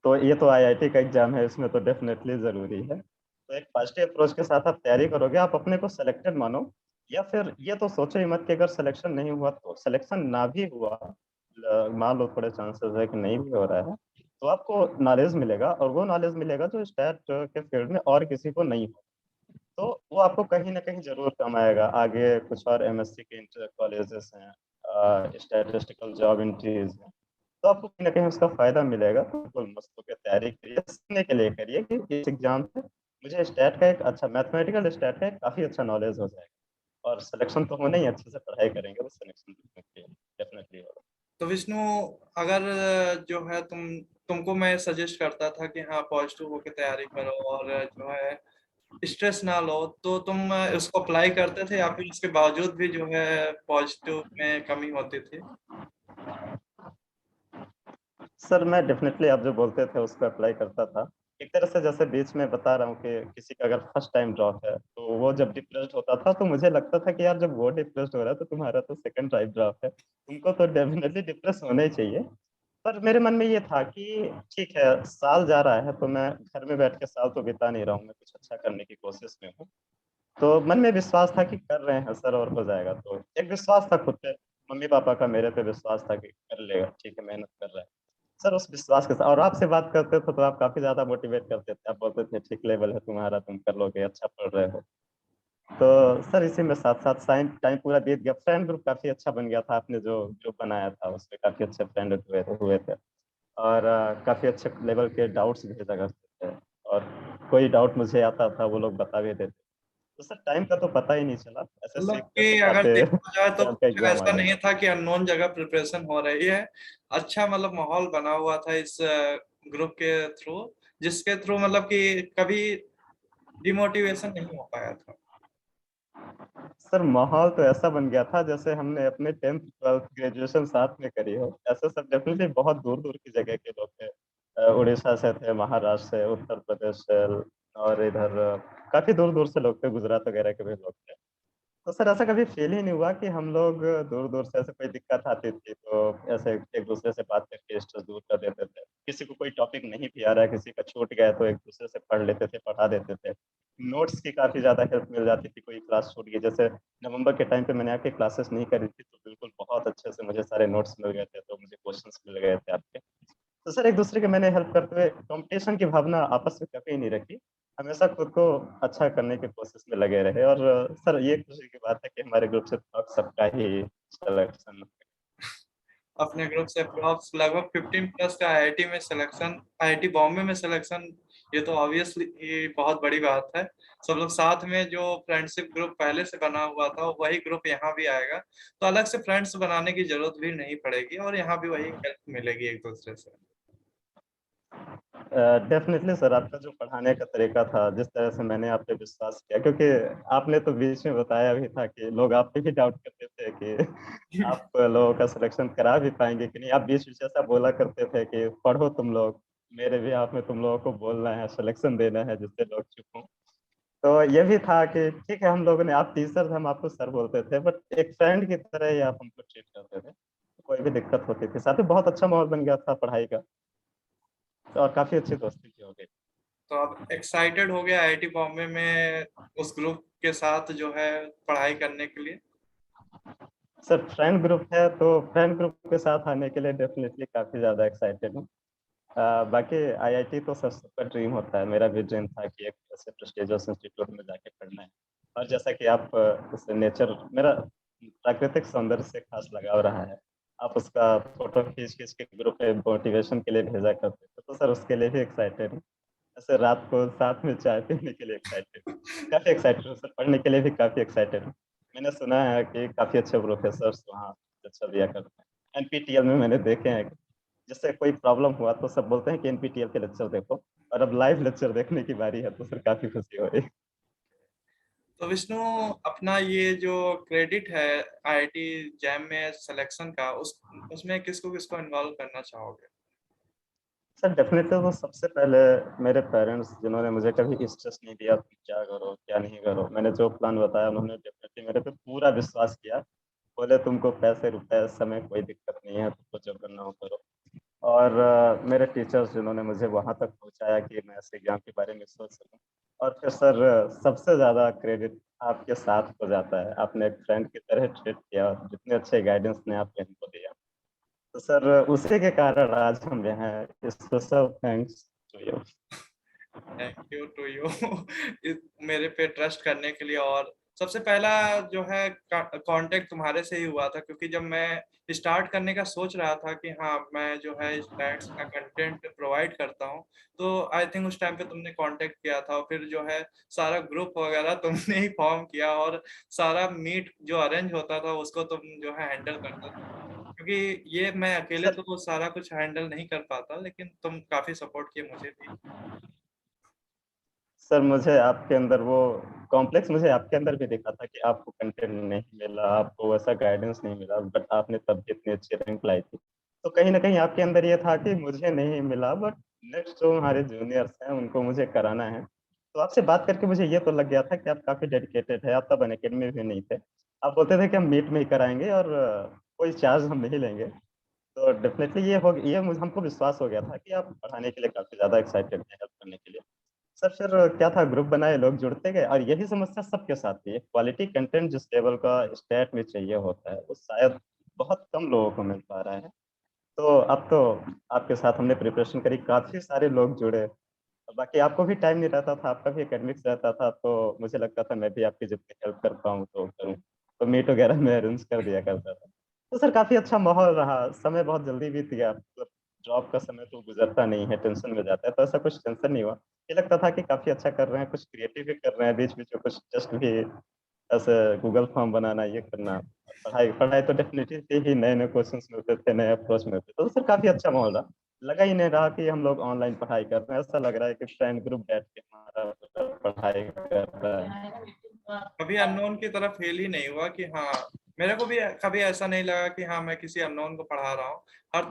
तो ये तो आईआईटी का एग्जाम है, इसमें तो डेफिनेटली ज़रूरी है। तो एक पॉजिटिव अप्रोच के साथ आप तैयारी करोगे, आप अपने को सिलेक्टेड मानो। या फिर ये तो सोचो ही मत कि अगर सिलेक्शन नहीं हुआ तो सिलेक्शन ना भी हुआ, मान लो थोड़े चांसेस है कि नहीं भी हो रहा है, तो आपको नॉलेज मिलेगा और वो नॉलेज मिलेगा जो स्टैट के फील्ड में और किसी को नहीं हो। तो वो आपको कहीं ना कहीं जरूर काम आएगा आगे। कुछ और एमएससी के इंटर कॉलेजेस हैं, स्टैटिस्टिकल जॉब इंटरव्यूज हैं, तो आपको कहीं ना कहीं उसका फायदा मिलेगा। तो बिल्कुल मस्त होकर तैयारी करिए, सीखने के लिए करिए कि इस एग्जाम से मुझे स्टैट का एक अच्छा मैथमेटिकल स्टैट का एक काफी अच्छा नॉलेज हो जाएगा, और सिलेक्शन तो होना ही, अच्छे से पढ़ाई करेंगे तो सिलेक्शन डेफिनेटली होगा। तो विष्णु, अगर जो है तुमको मैं सजेस्ट करता था कि हाँ पॉजिटिव होकर तैयारी करो और जो है स्ट्रेस ना लो, तो तुम इसको अप्लाई करते थे या फिर उसके बावजूद भी जो है पॉजिटिव में कमी होती थी? सर मैं डेफिनेटली आप जो बोलते थे उसको अप्लाई करता था। एक तरह से जैसे बीच में बता रहा हूँ कि किसी का अगर फर्स्ट टाइम ड्रॉप है तो वो जब डिप्रेस्ड होता था तो मुझे लगता था कि यार जब वो डिप्रेस्ड हो रहा है तो तुम्हारा तो सेकंड टाइम ड्रॉप है, तुमको तो डेफिनेटली डिप्रेस होना ही चाहिए। पर मेरे मन में ये था कि ठीक है, साल जा रहा है तो मैं घर में बैठ के साल तो बिता नहीं रहा हूँ, मैं कुछ अच्छा करने की कोशिश में हूँ। तो मन में विश्वास था कि कर रहे हैं सर और हो जाएगा, तो एक विश्वास था खुद पे, मम्मी पापा का मेरे पे विश्वास था कि कर लेगा, ठीक है मेहनत कर रहा है। सर उस विश्वास के साथ, और आपसे बात करते थे तो आप काफी ज्यादा मोटिवेट करते थे, आप बोलते थे ठीक लेवल है तुम्हारा, तुम कर लोगे, अच्छा पढ़ रहे हो। तो सर इसी में साथ साथ साइन टाइम पूरा बीत गया, फ्रेंड ग्रुप काफी अच्छा बन गया था, आपने जो ग्रुप बनाया था उसमें काफी अच्छे फ्रेंड हुए थे। और काफी अच्छे लेवल के डाउट्स भेजा करते थे, और कोई डाउट मुझे आता था वो लोग बता भी देते। तो सर टाइम का तो पता ही नहीं चला, ऐसे मतलब सीखते कि अगर सिखाते देखा जाए तो एग्जाम का कुछ एग्जाम आ ऐसा गया। नहीं था कि अननोन जगह प्रिपरेशन हो रही है। अच्छा मतलब माहौल बना हुआ था इस ग्रुप के थ्रू, जिसके थ्रू मतलब कि कभी डिमोटिवेशन नहीं हो पाया था। सर माहौल तो ऐसा बन गया था जैसे हमने अपने 10th 12th ग्रेजुएशन साथ में करी हो, ऐसे सब डेफिनेटली बहुत दूर दूर की जगह के लोग थे। उड़ीसा से थे, महाराष्ट्र से, उत्तर प्रदेश से, और इधर काफी दूर दूर से लोग थे, गुजरात वगैरह के भी लोग थे। तो सर ऐसा कभी फील ही नहीं हुआ कि हम लोग दूर दूर से ऐसे कोई दिक्कत आती थी तो ऐसे एक दूसरे से बात करके स्ट्रेस दूर कर देते थे। किसी को कोई टॉपिक नहीं भी आ रहा है, किसी का छूट गया है, तो एक दूसरे से पढ़ लेते थे, पढ़ा देते थे। नोट्स की काफी ज्यादा हेल्प मिल जाती थी, कोई क्लास छूट गई जैसे नवंबर के टाइम पे मैंने आपकी क्लासेस नहीं करी थी तो बिल्कुल बहुत अच्छे से मुझे सारे नोट्स मिल गए थे, तो मुझे क्वेश्चंस मिल गए थे आपके। तो सर एक दूसरे के मैंने हेल्प करते हुए कंपटीशन की भावना आपस में कभी नहीं रखी, हमेशा खुद को अच्छा करने की कोशिश में लगे रहे। और सर ये खुशी की बात है कि हमारे ग्रुप से सबका ही सिलेक्शन। अपने ग्रुप से अप्रॉक्स लगभग 15 प्लस का आईआईटी में सिलेक्शन, आईआईटी बॉम्बे में सिलेक्शन, ये तो ऑब्वियसली ये बहुत बड़ी बात है। सब लोग साथ में, जो फ्रेंडशिप ग्रुप पहले से बना हुआ था वही ग्रुप यहाँ भी आएगा, तो अलग से फ्रेंड्स बनाने की जरूरत भी नहीं पड़ेगी और यहाँ भी वही हेल्प मिलेगी एक दूसरे से। डेफिनेटली सर, आपका जो पढ़ाने का तरीका था, जिस तरह से मैंने आप पे विश्वास किया, क्योंकि आपने तो बीच में बताया भी था कि लोग आप पे भी डाउट करते थे कि आप लोगों का सिलेक्शन करा भी पाएंगे कि नहीं, आप बीच बीच ऐसा बोला करते थे कि पढ़ो तुम लोग, मेरे भी आप में तुम लोगों को बोलना है, सिलेक्शन देना है, जिससे लोग चुप हों। तो ये भी था कि ठीक है, हम लोगों ने, आप टीचर थे हम आपको सर बोलते थे, बट एक फ्रेंड की तरह ही आप हमको ट्रीट करते थे, तो कोई भी दिक्कत होती थी, साथ ही बहुत अच्छा माहौल बन गया था पढ़ाई का, और काफी अच्छी दोस्ती भी हो गई। तो आप एक्साइटेड हो गए आईआईटी बॉम्बे में उस ग्रुप के साथ जो है पढ़ाई करने के लिए? सर फ्रेंड ग्रुप है तो फ्रेंड ग्रुप के साथ आने के लिए डेफिनेटली काफी ज्यादा एक्साइटेड हूँ। बाकी आईआईटी तो सर सबका ड्रीम होता है, मेरा भी ड्रीम था कि एक ऐसे प्रेस्टिजियस इंस्टीट्यूट में जाके पढ़ना है। और जैसा कि आप उससे नेचर, मेरा प्राकृतिक सौंदर्य से खास लगाव रहा है, आप उसका फोटो खींच खींच के ग्रुप में मोटिवेशन के लिए भेजा करते थे, तो सर उसके लिए भी एक्साइटेड हूँ। ऐसे रात को साथ में चाय पीने के लिए एक्साइटेड, काफी एक्साइटेड हूँ सर, पढ़ने के लिए भी काफी एक्साइटेड हूँ। मैंने सुना है कि काफी अच्छे प्रोफेसर वहाँ अच्छा दिया करते हैं, एनपीटीईएल में मैंने देखे हैं कि जिससे कोई प्रॉब्लम हुआ तो सब बोलते हैं कि एनपीटीईएल के लेक्चर देखो, और अब लाइव लेक्चर देखने की बारी है तो सर काफी खुशी हो रही है। तो विष्णु, अपना ये जो क्रेडिट है आईआईटी जैम में सिलेक्शन का, उस उसमें किसको किसको इन्वॉल्व करना चाहोगे? सर डेफिनेटली तो सबसे पहले मेरे पेरेंट्स, जिन्होंने मुझे कभी स्ट्रेस नहीं दिया तुम क्या करो क्या नहीं करो, मैंने जो प्लान बताया उन्होंने डेफिनेटली मेरे पे पूरा विश्वास किया। बोले तुमको पैसे रुपए समय कोई दिक्कत नहीं है, तुमको जो करना हो करो। और मेरे टीचर्स जिन्होंने मुझे वहां तक पहुंचाया कि मैं इस एग्जाम के बारे में सोच सकूं। और फिर सर सबसे ज़्यादा क्रेडिट आपके साथ हो जाता है। आपने एक फ्रेंड की तरह ट्रीट किया और जितने अच्छे गाइडेंस ने आपको इनको दिया। तो सर उसी के कारण आज हम यहाँ हैं। Special thanks to you. Thank you to you मेरे पे ट्रस्ट करने के लिए। और सबसे पहला जो है कांटेक्ट तुम्हारे से ही हुआ था, क्योंकि जब मैं स्टार्ट करने का सोच रहा था कि हाँ मैं जो है स्टैट्स का कंटेंट प्रोवाइड करता हूँ, तो आई थिंक उस टाइम पे तुमने कांटेक्ट किया था। और फिर जो है सारा ग्रुप वगैरह तुमने ही फॉर्म किया, और सारा मीट जो अरेंज होता था उसको तुम जो है हैंडल करते थे, क्योंकि ये मैं अकेले सर तो सारा कुछ हैंडल नहीं कर पाता, लेकिन तुम काफी सपोर्ट किए मुझे भी। सर मुझे आपके अंदर वो कॉम्प्लेक्स मुझे आपके अंदर भी दिखा था कि आपको कंटेंट नहीं मिला, आपको वैसा गाइडेंस नहीं मिला, बट आपने तब भी इतनी अच्छी रैंक लाई थी। तो कहीं ना कहीं आपके अंदर ये था कि मुझे नहीं मिला, बट नेक्स्ट जो हमारे जूनियर्स हैं उनको मुझे कराना है। तो आपसे बात करके मुझे ये तो लग गया था कि आप काफी डेडिकेटेड है। आप तब अनअकैडमी में भी नहीं थे। आप बोलते थे कि हम मीट में ही कराएंगे और कोई चार्ज हम नहीं लेंगे। तो डेफिनेटली ये मुझे हमको विश्वास हो गया था कि आप पढ़ाने के लिए काफी ज्यादा एक्साइटेड हैं, हेल्प करने के लिए। सर फिर क्या था, ग्रुप बनाए, लोग जुड़ते गए, और यही समस्या सबके साथ थी। क्वालिटी कंटेंट जिस लेवल का स्टेट में चाहिए होता है वो शायद बहुत कम लोगों को मिल पा रहा है। तो अब तो आपके साथ हमने प्रिपरेशन करी, काफी सारे लोग जुड़े। बाकी आपको भी टाइम नहीं रहता था, आपका भी एकेडमिक्स रहता था, तो मुझे लगता था मैं भी आपकी जितनी हेल्प कर पाऊँ तो करूँ। तो मीट वगैरह मैं अरेंज कर दिया करता था। तो सर काफी अच्छा माहौल रहा, समय बहुत जल्दी बीत गया। मतलब जॉब का समय तो गुजरता नहीं है, टेंशन में जाता है, तो ऐसा कुछ टेंशन नहीं हुआ। ये लगता था कि काफी अच्छा कर रहे हैं, कुछ क्रिएटिव भी कर रहे हैं, बीच बीच में कुछ जस्ट भी ऐसे गूगल फॉर्म बनाना, ये करना। पढ़ाई पढ़ाई तो डेफिनेटली ही नए नए क्वेश्चंस मिलते थे, नए अप्रोच मिलते थे, तो सर काफी अच्छा माहौल रहा। लगा ही नहीं रहा कि हम लोग ऑनलाइन पढ़ाई कर रहे हैं, ऐसा लग रहा है कि फ्रेंड ग्रुप बैठ के हमारा पढ़ाई कर रहा है। कभी अननोन की तरफ फील ही नहीं हुआ कि हाँ, मेरे को भी कभी ऐसा नहीं लगा कि हाँ मैं किसी अननोन को पढ़ा रहा हूँ। हर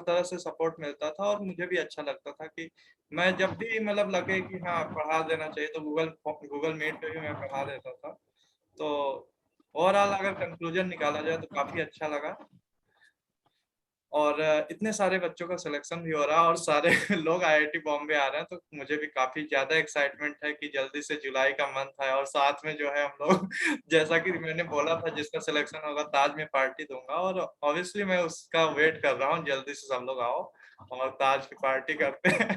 तरह से सपोर्ट मिलता था, और मुझे भी अच्छा लगता था कि मैं जब भी मतलब लगे कि हाँ पढ़ा देना चाहिए, तो गूगल गूगल मीट पे भी मैं पढ़ा देता था। तो ओवरऑल अगर कंक्लूजन निकाला जाए तो काफी अच्छा लगा। और इतने सारे बच्चों का सिलेक्शन भी हो रहा है, और सारे लोग आईआईटी बॉम्बे आ रहे हैं, तो मुझे भी काफी ज्यादा एक्साइटमेंट है कि जल्दी से जुलाई का मंथ है, और साथ में जो है हम लोग जैसा कि मैंने बोला था जिसका सिलेक्शन होगा ताज में पार्टी दूंगा, और ऑब्वियसली मैं उसका वेट कर रहा हूँ, जल्दी से सब लोग आओ और ताज की पार्टी करते हैं।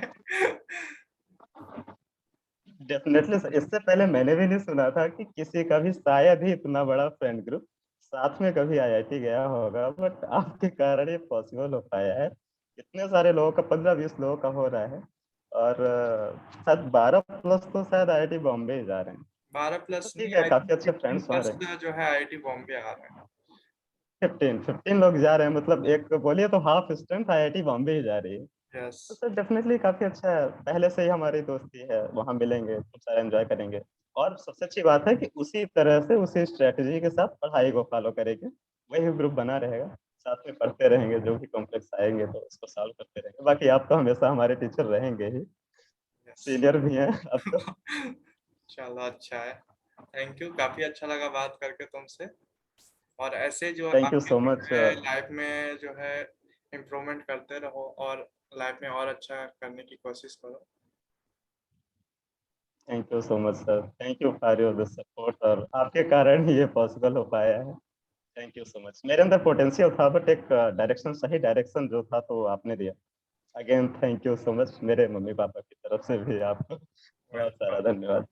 डेफिनेटली सर, इससे पहले मैंने भी नहीं सुना था कि किसी का भी शायद ही इतना बड़ा फ्रेंड ग्रुप साथ में कभी आईआईटी गया होगा, बट आपके कारण ये पॉसिबल हो पाया है। इतने सारे लोगों का, 15-20 लोगों का हो रहा है। और शायद 12+ तो शायद आईआईटी बॉम्बे ही जा रहे हैं। 12+ तो ठीक नहीं, है, आई थिंक काफी अच्छे 15 फ्रेंड्स वहाँ प्लस रहे। जो है आईआईटी बॉम्बे आ रहे हैं। 15 लोग जा रहे हैं, मतलब एक बोलिए तो हाफ स्ट्रेंथ आईआईटी बॉम्बे ही जा रही है। यस। तो सर डेफिनेटली काफी अच्छा है, पहले से ही हमारी दोस्ती है, वहां मिलेंगे, खूब सारा एंजॉय करेंगे। और सबसे अच्छी बात है कि उसी तरह से, उसी स्ट्रेटजी के साथ पढ़ाई को फॉलो करेंगे। वही ग्रुप बना रहेगा, साथ में पढ़ते रहेंगे, जो भी कॉम्प्लेक्स आएंगे तो उसको सॉल्व करते रहेंगे। बाकी आप तो हमेशा हमारे टीचर रहेंगे ही, यस। सीनियर भी हैं अब तो। चलो अच्छा है। थैंक यू, काफी अच्छा लगा बात करके तुमसे। और ऐसे जो थैंक यू आगे सो जो मच। है लाइफ में जो है इम्प्रूवमेंट करते रहो, और लाइफ में और अच्छा करने की कोशिश करो। Thank you so much sir, thank you for your support, और आपके कारण ही ये पॉसिबल हो पाया है। Thank you so much. मेरे अंदर पोटेंशियल था, बट एक डायरेक्शन, सही डायरेक्शन जो था तो वो आपने दिया। Again thank you so much, मेरे मम्मी पापा की तरफ से भी आपको बहुत सारा वेलकम। धन्यवाद।